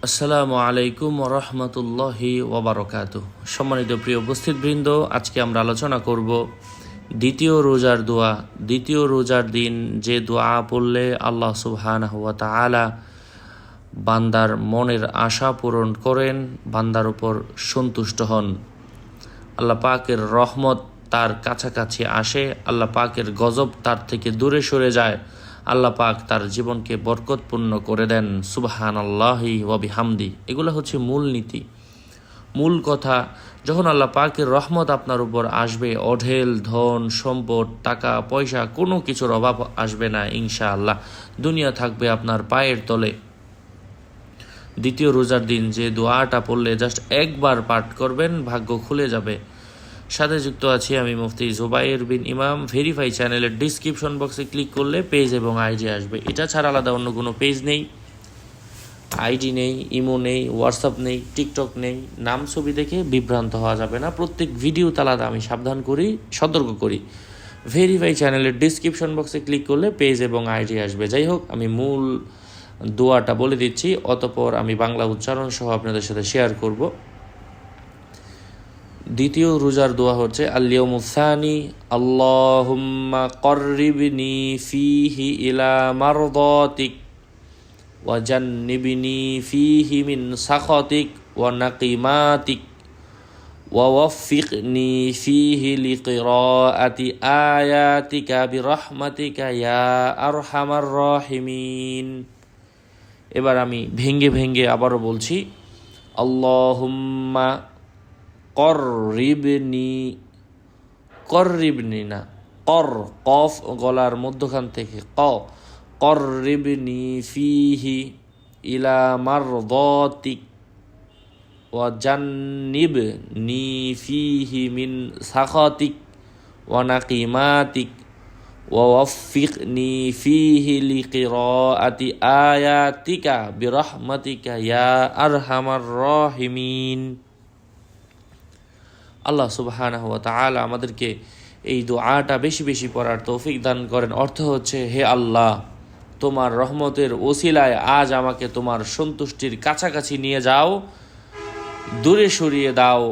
আসসালামু আলাইকুম রহমতুল্লাহি ওয়াবারাকাতুহ। সম্মানিত প্রিয় উপস্থিতবৃন্দ, আজকে আমরা আলোচনা করব দ্বিতীয় রোজার দোয়া। দ্বিতীয় রোজার দিন যে দোয়া পড়লে আল্লাহ সুবহানাহু ওয়া তাআলা বান্দার মনের আশা পূরণ করেন, বান্দার উপর সন্তুষ্ট হন, আল্লাহ পাকের রহমত তার কাছাকাছি আসে, আল্লাহ পাকের গজব তার থেকে দূরে সরে যায়, আল্লাহ পাক তার জীবনকে বরকতপূর্ণ করে দেন। সুবহানাল্লাহি ওয়া বিহামদি। এগুলো হচ্ছে মূল নীতি, মূল কথা। যখন আল্লাহ পাকের রহমত আপনার উপর আসবে, অঢেল ধন সম্পদ টাকা পয়সা কোনো কিছুর অভাব আসবে না ইনশাআল্লাহ। দুনিয়া থাকবে আপনার পায়ের তলে। দ্বিতীয় রোজার দিন যে দোয়াটা পড়লে জাস্ট একবার পাঠ করবেন, ভাগ্য খুলে যাবে। সাথে যুক্ত আছি আমি মুফতি জুবাইর বিন ইমাম। ভেরিফাই চ্যানেলের ডিসক্রিপশন বক্সে ক্লিক করলে পেজ এবং আইডি আসবে। এটা ছাড়া আলাদা অন্য কোনো পেজ নেই, আইডি নেই, ইমো নেই, হোয়াটসঅ্যাপ নেই, টিকটক নেই। নাম ছবি দেখে বিভ্রান্ত হওয়া যাবে না। প্রত্যেক ভিডিওতে আলাদা আমি সাবধান করি, সতর্ক করি। ভেরিফাই চ্যানেলের ডিসক্রিপশন বক্সে ক্লিক করলে পেজ এবং আইডি আসবে। যাই হোক, আমি মূল দোয়াটা বলে দিচ্ছি, অতঃপর আমি বাংলা উচ্চারণ সহ আপনাদের সাথে শেয়ার করব। দ্বিতীয় রোজার দোয়া হচ্ছে আল-ইয়াউমুস সানি আল্লাহুম্মা ক্বাররিবনি ফীহি ইলা মারদাতিক ওয়া জান্নিবনি ফীহি মিন সাখাতিক ওয়া নাকিমাতিক ওয়া ওয়াফফিকনি ফীহি লিকিরাআতি আয়াতিকা বিরহমাতিকা ইয়া আরহামার রাহিমিন। এবার আমি ভেঙ্গে ভেঙ্গে আবারও বলছি, আল্লাহুম্মা কররিবনি না, কফ গলার মধ্যখান থেকে কররিবনি ফীহি ইলা মারদাতিক ওয়া জান্নিবনি ফীহি মিন সাখাতিক ওয়া নাকিমাতিক ওয়া ওয়াফফিকনি ফীহি লিকিরাআতি আয়াতিকা বিরহমাতিকা ইয়া আরহামার রাহিমিন। আল্লাহ সুবহানাহু ওয়া তাআলা আমাদেরকে এই দোয়াটা বেশি বেশি পড়ার তৌফিক দান করেন। অর্থ হচ্ছে, হে আল্লাহ, তোমার রহমতের ওসিলায় আজ আমাকে তোমার সন্তুষ্টির কাছাকাছি নিয়ে যাও, দূরে সরিয়ে দাও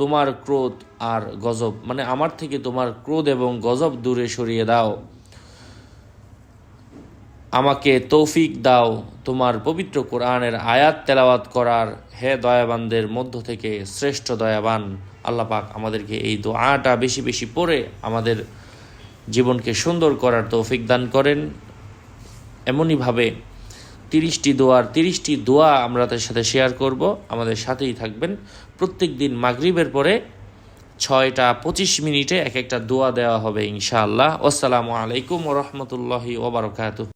তোমার ক্রোধ আর গজব, মানে আমার থেকে তোমার ক্রোধ এবং গজব দূরে সরিয়ে দাও। আমাকে তৌফিক দাও তোমার পবিত্র কোরআনের আয়াত তেলাওয়াত করার, হে দয়াবানদের মধ্য থেকে শ্রেষ্ঠ দয়াবান। আল্লাহ পাক আমাদেরকে এই দোয়াটা বেশি বেশি পড়ে আমাদের জীবনকে সুন্দর করার তৌফিক দান করেন। এমনইভাবে 30টি দোয়া আমরা তার সাথে শেয়ার করব। আমাদের সাথেই থাকবেন। প্রত্যেক দিন মাগরিবের পরে 6টা 25 মিনিটে এক একটা দোয়া দেওয়া হবে ইনশাআল্লাহ। আসসালামু আলাইকুম ওয়া রাহমাতুল্লাহি ওয়া বারাকাতুহু।